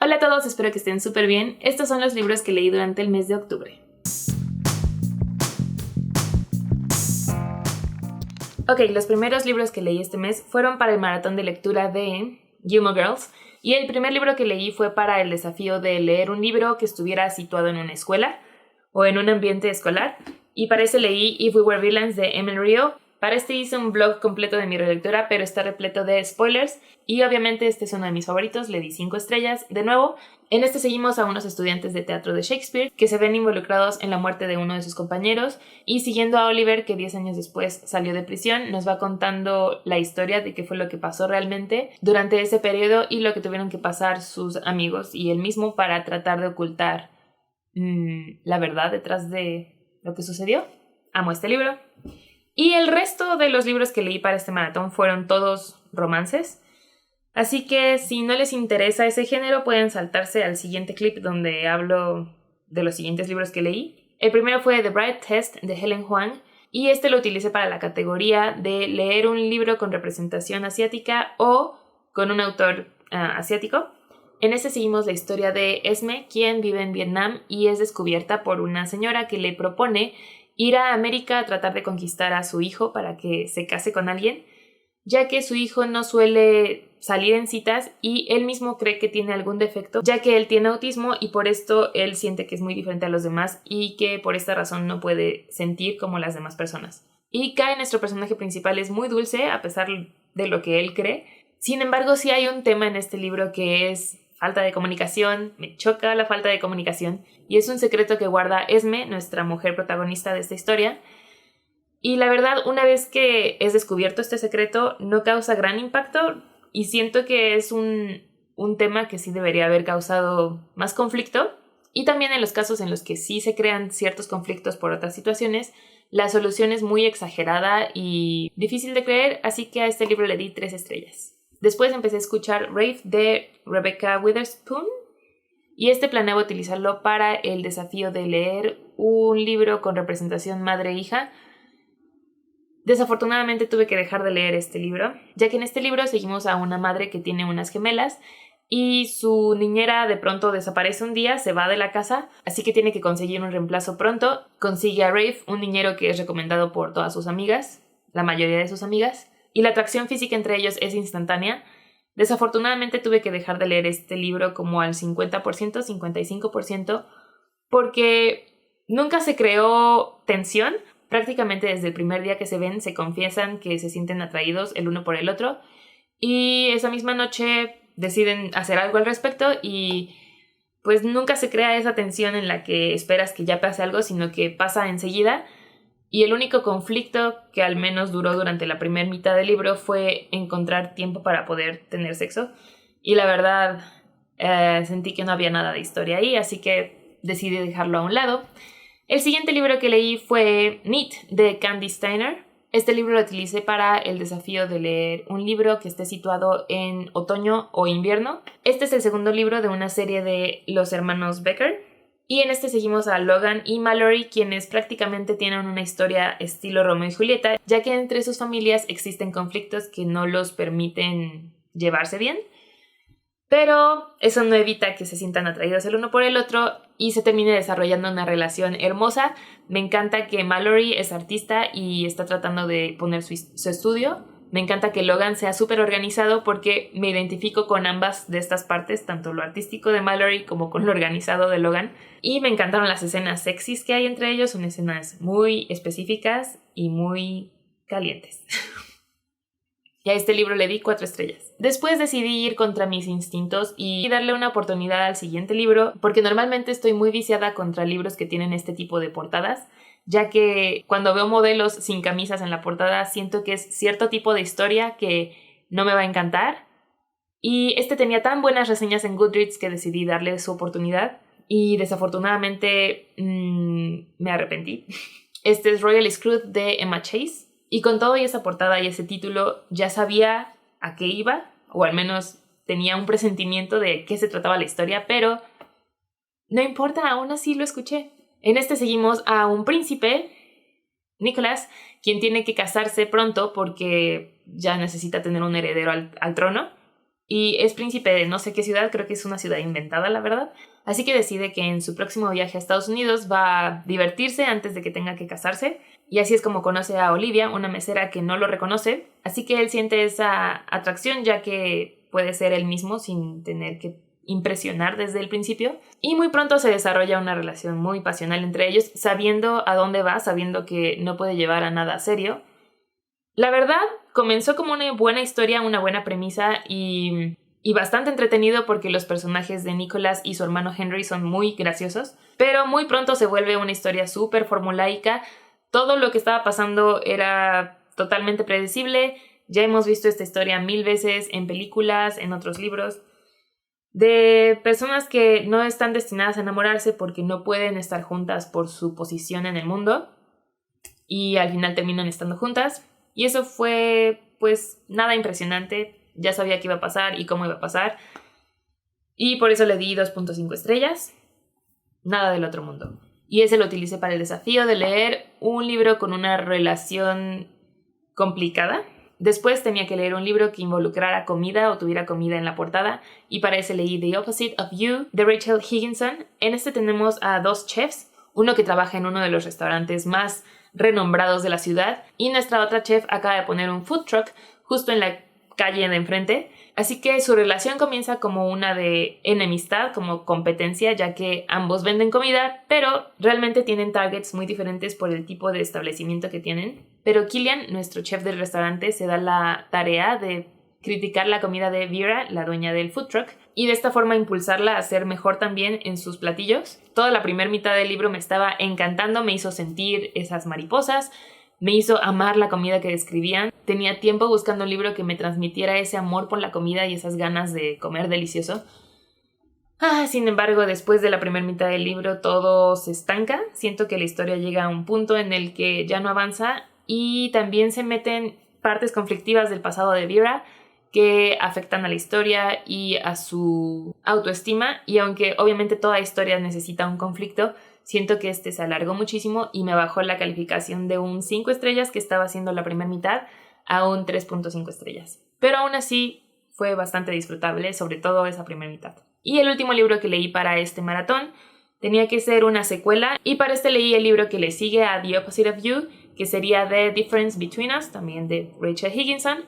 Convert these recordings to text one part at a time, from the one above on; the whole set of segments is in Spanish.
Hola a todos, espero que estén súper bien. Estos son los libros que leí durante el mes de octubre. Ok, los primeros libros que leí este mes fueron para el maratón de lectura de Gilmore Girls. Y el primer libro que leí fue para el desafío de leer un libro que estuviera situado en una escuela o en un ambiente escolar. Y para ese leí If We Were Villains de Emil Rio. Para este hice un blog completo de mi relectura, pero está repleto de spoilers. Y obviamente este es uno de mis favoritos, le di 5 estrellas. De nuevo, en este seguimos a unos estudiantes de teatro de Shakespeare que se ven involucrados en la muerte de uno de sus compañeros. Y siguiendo a Oliver, que 10 años después salió de prisión, nos va contando la historia de qué fue lo que pasó realmente durante ese periodo y lo que tuvieron que pasar sus amigos y él mismo para tratar de ocultar la verdad detrás de lo que sucedió. Amo este libro. Y el resto de los libros que leí para este maratón fueron todos romances. Así que si no les interesa ese género, pueden saltarse al siguiente clip donde hablo de los siguientes libros que leí. El primero fue The Bright Test de Helen Huang. Y este lo utilicé para la categoría de leer un libro con representación asiática o con un autor asiático. En este seguimos la historia de Esme, quien vive en Vietnam y es descubierta por una señora que le propone ir a América a tratar de conquistar a su hijo para que se case con alguien, ya que su hijo no suele salir en citas y él mismo cree que tiene algún defecto, ya que él tiene autismo y por esto él siente que es muy diferente a los demás y que por esta razón no puede sentir como las demás personas. Y Kai, nuestro personaje principal, es muy dulce a pesar de lo que él cree. Sin embargo, sí hay un tema en este libro que es falta de comunicación. Me choca la falta de comunicación y es un secreto que guarda Esme, nuestra mujer protagonista de esta historia. Y la verdad, una vez que es descubierto este secreto, no causa gran impacto y siento que es un tema que sí debería haber causado más conflicto. Y también en los casos en los que sí se crean ciertos conflictos por otras situaciones, la solución es muy exagerada y difícil de creer, así que a este libro le di 3 estrellas. Después empecé a escuchar Rave de Rebecca Witherspoon y planeaba utilizarlo para el desafío de leer un libro con representación madre-hija. Desafortunadamente tuve que dejar de leer este libro, ya que en este libro seguimos a una madre que tiene unas gemelas y su niñera de pronto desaparece un día, se va de la casa, así que tiene que conseguir un reemplazo pronto. Consigue a Rafe, un niñero que es recomendado por todas sus amigas, la mayoría de sus amigas, y la atracción física entre ellos es instantánea. Desafortunadamente tuve que dejar de leer este libro como al 50%, 55%, porque nunca se creó tensión. Prácticamente desde el primer día que se ven se confiesan que se sienten atraídos el uno por el otro y esa misma noche deciden hacer algo al respecto y pues nunca se crea esa tensión en la que esperas que ya pase algo, sino que pasa enseguida. Y el único conflicto que al menos duró durante la primera mitad del libro fue encontrar tiempo para poder tener sexo. Y la verdad, sentí que no había nada de historia ahí, así que decidí dejarlo a un lado. El siguiente libro que leí fue Neat de Candy Steiner. Este libro lo utilicé para el desafío de leer un libro que esté situado en otoño o invierno. Este es el segundo libro de una serie de los hermanos Becker. Y en este seguimos a Logan y Mallory, quienes prácticamente tienen una historia estilo Romeo y Julieta, ya que entre sus familias existen conflictos que no los permiten llevarse bien. Pero eso no evita que se sientan atraídos el uno por el otro y se termine desarrollando una relación hermosa. Me encanta que Mallory es artista y está tratando de poner su estudio. Me encanta que Logan sea súper organizado porque me identifico con ambas de estas partes, tanto lo artístico de Mallory como con lo organizado de Logan. Y me encantaron las escenas sexys que hay entre ellos, son escenas muy específicas y muy calientes. Y a este libro le di 4 estrellas. Después decidí ir contra mis instintos y darle una oportunidad al siguiente libro, porque normalmente estoy muy viciada contra libros que tienen este tipo de portadas, ya que cuando veo modelos sin camisas en la portada siento que es cierto tipo de historia que no me va a encantar. Y tenía tan buenas reseñas en Goodreads que decidí darle su oportunidad y desafortunadamente me arrepentí. Este es Royal Screwed de Emma Chase. Y con todo y esa portada y ese título ya sabía a qué iba, o al menos tenía un presentimiento de qué se trataba la historia, pero no importa, aún así lo escuché. En seguimos a un príncipe, Nicholas, quien tiene que casarse pronto porque ya necesita tener un heredero al trono. y es príncipe de no sé qué ciudad, creo que es una ciudad inventada, la verdad. Así que decide que en su próximo viaje a Estados Unidos va a divertirse antes de que tenga que casarse. Y así es como conoce a Olivia, una mesera que no lo reconoce. Así que él siente esa atracción ya que puede ser él mismo sin tener que impresionar desde el principio. Y muy pronto se desarrolla una relación muy pasional entre ellos, sabiendo a dónde va, sabiendo que no puede llevar a nada serio. La verdad, comenzó como una buena historia, una buena premisa y bastante entretenido porque los personajes de Nicholas y su hermano Henry son muy graciosos, pero muy pronto se vuelve una historia súper formulaica. Todo lo que estaba pasando era totalmente predecible. Ya hemos visto esta historia 1000 veces en películas, en otros libros, de personas que no están destinadas a enamorarse porque no pueden estar juntas por su posición en el mundo y al final terminan estando juntas. Y eso fue, pues, nada impresionante. Ya sabía qué iba a pasar y cómo iba a pasar. Y por eso le di 2.5 estrellas. Nada del otro mundo. Y ese lo utilicé para el desafío de leer un libro con una relación complicada. Después tenía que leer un libro que involucrara comida o tuviera comida en la portada. Y para ese leí The Opposite of You, de Rachel Higginson. En este tenemos a 2 chefs. Uno que trabaja en uno de los restaurantes más renombrados de la ciudad. Y nuestra otra chef acaba de poner un food truck justo en la calle de enfrente. Así que su relación comienza como una de enemistad, como competencia, ya que ambos venden comida, pero realmente tienen targets muy diferentes por el tipo de establecimiento que tienen. Pero Killian, nuestro chef del restaurante, se da la tarea de criticar la comida de Vera, la dueña del food truck, y de esta forma impulsarla a ser mejor también en sus platillos. Toda la primera mitad del libro me estaba encantando, me hizo sentir esas mariposas, me hizo amar la comida que describían. Tenía tiempo buscando un libro que me transmitiera ese amor por la comida y esas ganas de comer delicioso. Sin embargo, después de la primera mitad del libro todo se estanca. Siento que la historia llega a un punto en el que ya no avanza y también se meten partes conflictivas del pasado de Vera que afectan a la historia y a su autoestima. Y aunque obviamente toda historia necesita un conflicto, siento que este se alargó muchísimo y me bajó la calificación de un 5 estrellas que estaba haciendo la primera mitad a un 3.5 estrellas. Pero aún así fue bastante disfrutable, sobre todo esa primera mitad. Y el último libro que leí para este maratón tenía que ser una secuela y para este leí el libro que le sigue a The Opposite of You, que sería The Difference Between Us, también de Rachel Higginson.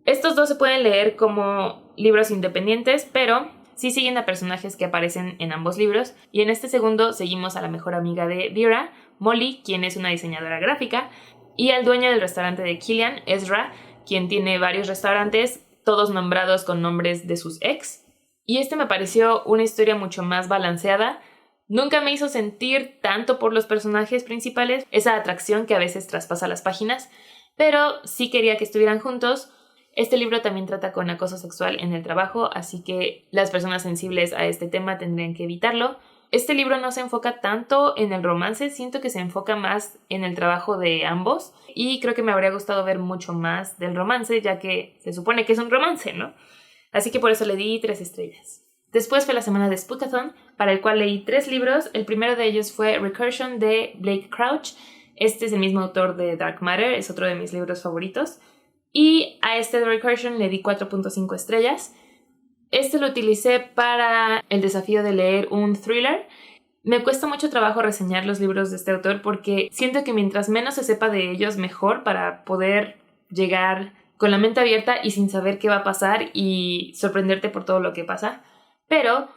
Estos dos se pueden leer como libros independientes, pero sí siguen a personajes que aparecen en ambos libros, y en este segundo seguimos a la mejor amiga de Vera, Molly, quien es una diseñadora gráfica, y al dueño del restaurante de Killian, Ezra, quien tiene varios restaurantes, todos nombrados con nombres de sus ex. Y este me pareció una historia mucho más balanceada. Nunca me hizo sentir tanto por los personajes principales, esa atracción que a veces traspasa las páginas, pero sí quería que estuvieran juntos. Este libro también trata con acoso sexual en el trabajo, así que las personas sensibles a este tema tendrían que evitarlo. Este libro no se enfoca tanto en el romance, siento que se enfoca más en el trabajo de ambos y creo que me habría gustado ver mucho más del romance, ya que se supone que es un romance, ¿no? Así que por eso le di 3 estrellas. Después fue la semana de Spookathon, para el cual leí 3 libros. El primero de ellos fue Recursion de Blake Crouch. Este es el mismo autor de Dark Matter, es otro de mis libros favoritos. Y a este de Recursion le di 4.5 estrellas. Este lo utilicé para el desafío de leer un thriller. Me cuesta mucho trabajo reseñar los libros de este autor porque siento que mientras menos se sepa de ellos, mejor, para poder llegar con la mente abierta y sin saber qué va a pasar y sorprenderte por todo lo que pasa. Pero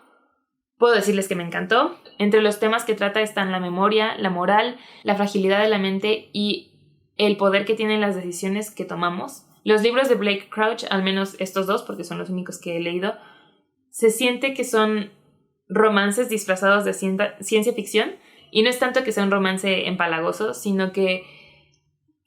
puedo decirles que me encantó. Entre los temas que trata están la memoria, la moral, la fragilidad de la mente y el poder que tienen las decisiones que tomamos. Los libros de Blake Crouch, al menos estos dos, porque son los únicos que he leído, se siente que son romances disfrazados de ciencia ficción, y no es tanto que sea un romance empalagoso, sino que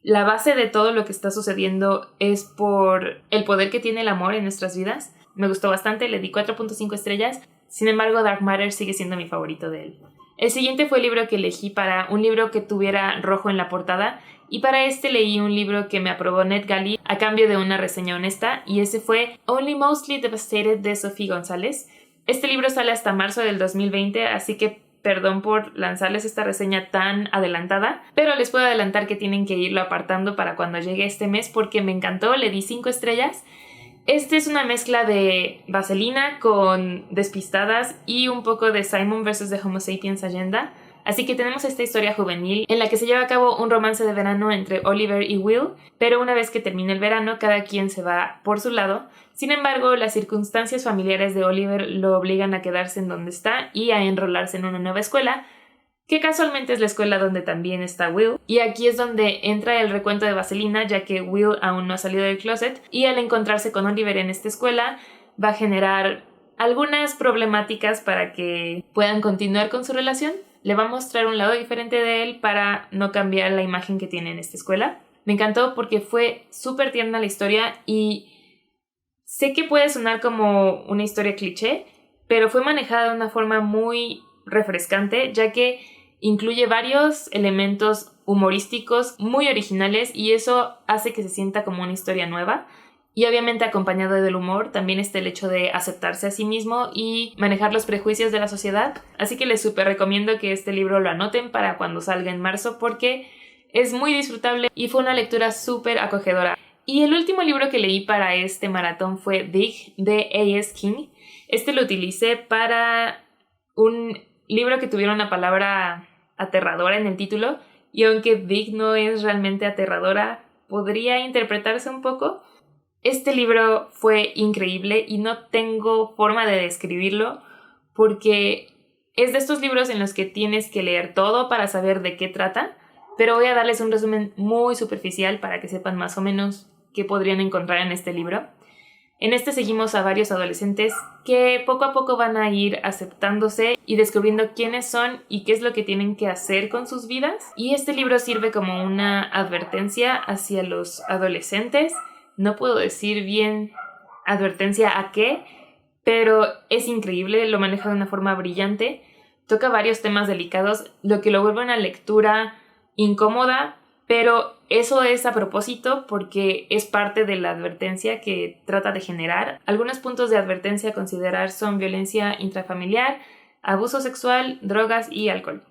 la base de todo lo que está sucediendo es por el poder que tiene el amor en nuestras vidas. Me gustó bastante, le di 4.5 estrellas. Sin embargo, Dark Matter sigue siendo mi favorito de él. El siguiente fue el libro que elegí para un libro que tuviera rojo en la portada, y para este leí un libro que me aprobó NetGalley a cambio de una reseña honesta, y ese fue Only Mostly Devastated de Sofía González. Este libro sale hasta marzo del 2020, así que perdón por lanzarles esta reseña tan adelantada, pero les puedo adelantar que tienen que irlo apartando para cuando llegue este mes porque me encantó, le di 5 estrellas. Este es una mezcla de Vaselina con Despistadas y un poco de Simon vs. The Homo Sapiens Agenda. Así que tenemos esta historia juvenil en la que se lleva a cabo un romance de verano entre Oliver y Will, pero una vez que termina el verano, cada quien se va por su lado. Sin embargo, las circunstancias familiares de Oliver lo obligan a quedarse en donde está y a enrolarse en una nueva escuela, que casualmente es la escuela donde también está Will. Y aquí es donde entra el recuento de Vaselina, ya que Will aún no ha salido del closet, y al encontrarse con Oliver en esta escuela va a generar algunas problemáticas para que puedan continuar con su relación. Le va a mostrar un lado diferente de él para no cambiar la imagen que tiene en esta escuela. Me encantó porque fue súper tierna la historia y sé que puede sonar como una historia cliché, pero fue manejada de una forma muy refrescante, ya que incluye varios elementos humorísticos muy originales y eso hace que se sienta como una historia nueva. Y obviamente acompañado del humor también está el hecho de aceptarse a sí mismo y manejar los prejuicios de la sociedad. Así que les súper recomiendo que este libro lo anoten para cuando salga en marzo porque es muy disfrutable y fue una lectura súper acogedora. Y el último libro que leí para este maratón fue Dig de A.S. King. Este lo utilicé para un libro que tuviera una palabra aterradora en el título y aunque Dig no es realmente aterradora, podría interpretarse un poco. Este libro fue increíble y no tengo forma de describirlo porque es de estos libros en los que tienes que leer todo para saber de qué trata, pero voy a darles un resumen muy superficial para que sepan más o menos qué podrían encontrar en este libro. En este seguimos a varios adolescentes que poco a poco van a ir aceptándose y descubriendo quiénes son y qué es lo que tienen que hacer con sus vidas. Y este libro sirve como una advertencia hacia los adolescentes. No puedo decir bien advertencia a qué, pero es increíble, lo maneja de una forma brillante. Toca varios temas delicados, lo que lo vuelve una lectura incómoda, pero eso es a propósito porque es parte de la advertencia que trata de generar. Algunos puntos de advertencia a considerar son violencia intrafamiliar, abuso sexual, drogas y alcohol.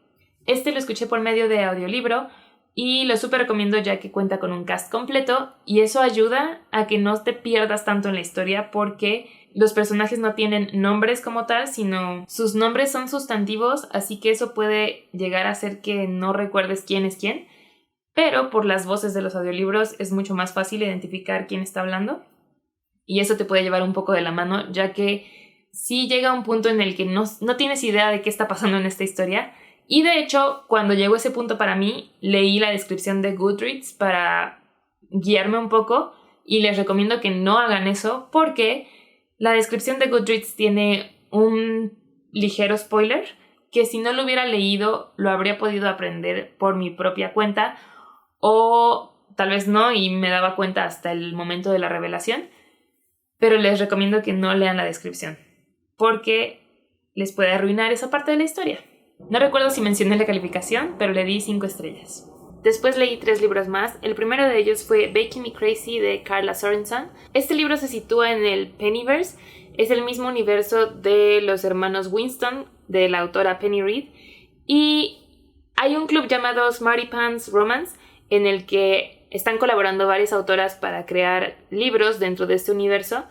Este lo escuché por medio de audiolibro y lo súper recomiendo ya que cuenta con un cast completo y eso ayuda a que no te pierdas tanto en la historia porque los personajes no tienen nombres como tal, sino sus nombres son sustantivos, así que eso puede llegar a hacer que no recuerdes quién es quién. Pero por las voces de los audiolibros es mucho más fácil identificar quién está hablando y eso te puede llevar un poco de la mano, ya que sí llega un punto en el que no tienes idea de qué está pasando en esta historia. Y de hecho, cuando llegó ese punto para mí, leí la descripción de Goodreads para guiarme un poco y les recomiendo que no hagan eso porque la descripción de Goodreads tiene un ligero spoiler que si no lo hubiera leído lo habría podido aprender por mi propia cuenta o tal vez no y me daba cuenta hasta el momento de la revelación, pero les recomiendo que no lean la descripción porque les puede arruinar esa parte de la historia. No recuerdo si mencioné la calificación, pero le di 5 estrellas. Después leí 3 libros más. El primero de ellos fue Baking Me Crazy de Carla Sorensen. Este libro se sitúa en el Pennyverse. Es el mismo universo de los hermanos Winston, de la autora Penny Reid. Y hay un club llamado Smarty Pants Romance, en el que están colaborando varias autoras para crear libros dentro de este universo,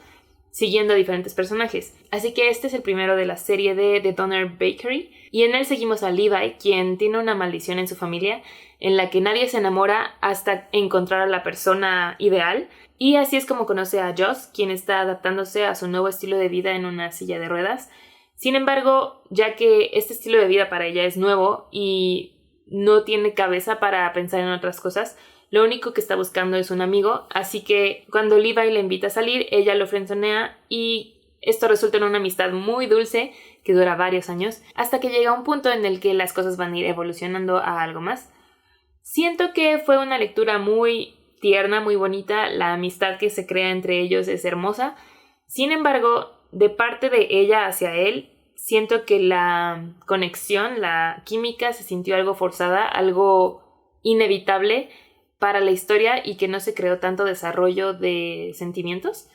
siguiendo a diferentes personajes. Así que este es el primero de la serie de The Donner Bakery, y en él seguimos a Levi, quien tiene una maldición en su familia, en la que nadie se enamora hasta encontrar a la persona ideal, y así es como conoce a Joss, quien está adaptándose a su nuevo estilo de vida en una silla de ruedas. Sin embargo, ya que este estilo de vida para ella es nuevo y no tiene cabeza para pensar en otras cosas, lo único que está buscando es un amigo, así que cuando Levi le invita a salir, ella lo frenzonea y esto resulta en una amistad muy dulce que dura varios años, hasta que llega un punto en el que las cosas van a ir evolucionando a algo más. Siento que fue una lectura muy tierna, muy bonita, la amistad que se crea entre ellos es hermosa. Sin embargo, de parte de ella hacia él, siento que la conexión, la química se sintió algo forzada, algo inevitable para la historia y que no se creó tanto desarrollo de sentimientos.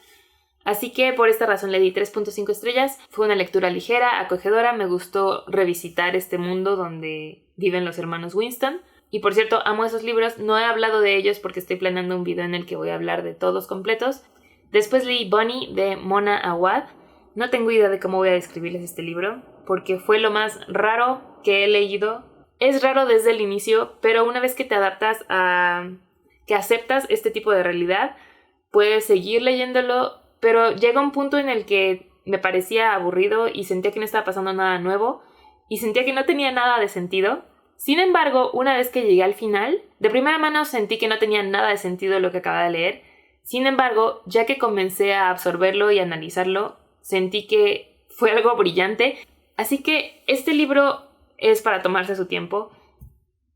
Así que por esta razón le di 3.5 estrellas. Fue una lectura ligera, acogedora, me gustó revisitar este mundo donde viven los hermanos Winston. Y por cierto, amo esos libros, no he hablado de ellos porque estoy planeando un video en el que voy a hablar de todos completos. Después leí Bunny de Mona Awad. No tengo idea de cómo voy a describirles este libro, porque fue lo más raro que he leído. Es raro desde el inicio, pero una vez que te adaptas que aceptas este tipo de realidad, puedes seguir leyéndolo, pero llega un punto en el que me parecía aburrido y sentía que no estaba pasando nada nuevo y sentía que no tenía nada de sentido. Sin embargo, una vez que llegué al final, de primera mano sentí que no tenía nada de sentido lo que acababa de leer. Sin embargo, ya que comencé a absorberlo y analizarlo, sentí que fue algo brillante. Así que este libro es para tomarse su tiempo,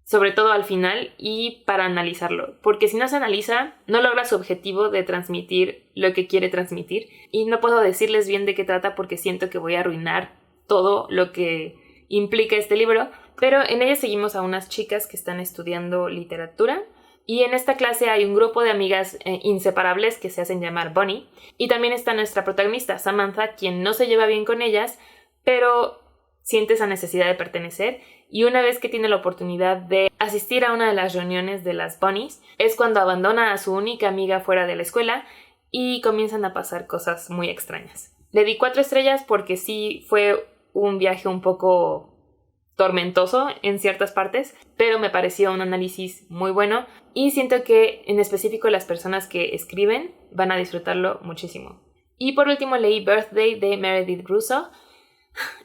sobre todo al final, y para analizarlo, porque si no se analiza, no logra su objetivo de transmitir lo que quiere transmitir, y no puedo decirles bien de qué trata porque siento que voy a arruinar todo lo que implica este libro, pero en ella seguimos a unas chicas que están estudiando literatura, y en esta clase hay un grupo de amigas inseparables que se hacen llamar Bunny, y también está nuestra protagonista, Samantha, quien no se lleva bien con ellas, pero siente esa necesidad de pertenecer, y una vez que tiene la oportunidad de asistir a una de las reuniones de las Bunnies, es cuando abandona a su única amiga fuera de la escuela y comienzan a pasar cosas muy extrañas. Le di 4 estrellas porque sí fue un viaje un poco tormentoso en ciertas partes, pero me pareció un análisis muy bueno y siento que en específico las personas que escriben van a disfrutarlo muchísimo. Y por último leí Birthday de Meredith Russo.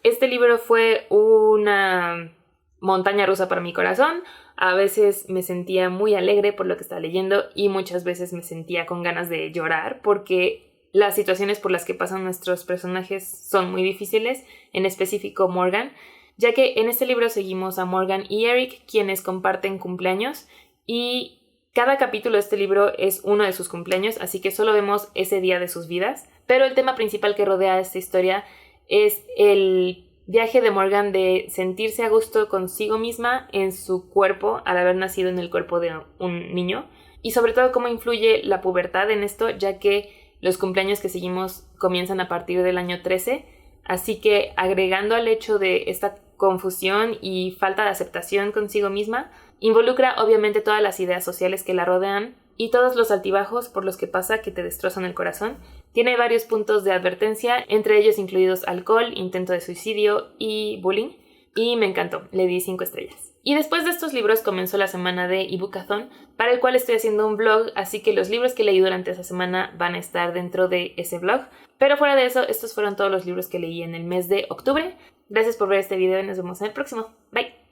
Este libro fue una montaña rusa para mi corazón. A veces me sentía muy alegre por lo que estaba leyendo y muchas veces me sentía con ganas de llorar porque las situaciones por las que pasan nuestros personajes son muy difíciles, en específico Morgan, ya que en este libro seguimos a Morgan y Eric, quienes comparten cumpleaños, y cada capítulo de este libro es uno de sus cumpleaños, así que solo vemos ese día de sus vidas, pero el tema principal que rodea esta historia es el viaje de Morgan de sentirse a gusto consigo misma en su cuerpo al haber nacido en el cuerpo de un niño, y sobre todo cómo influye la pubertad en esto, ya que los cumpleaños que seguimos comienzan a partir del año 13, así que agregando al hecho de esta confusión y falta de aceptación consigo misma, involucra obviamente todas las ideas sociales que la rodean y todos los altibajos por los que pasa que te destrozan el corazón. Tiene varios puntos de advertencia, entre ellos incluidos alcohol, intento de suicidio y bullying, y me encantó, le di 5 estrellas. Y después de estos libros comenzó la semana de ebook-a-thon, para el cual estoy haciendo un blog, así que los libros que leí durante esa semana van a estar dentro de ese blog. Pero fuera de eso, estos fueron todos los libros que leí en el mes de octubre. Gracias por ver este video y nos vemos en el próximo. Bye.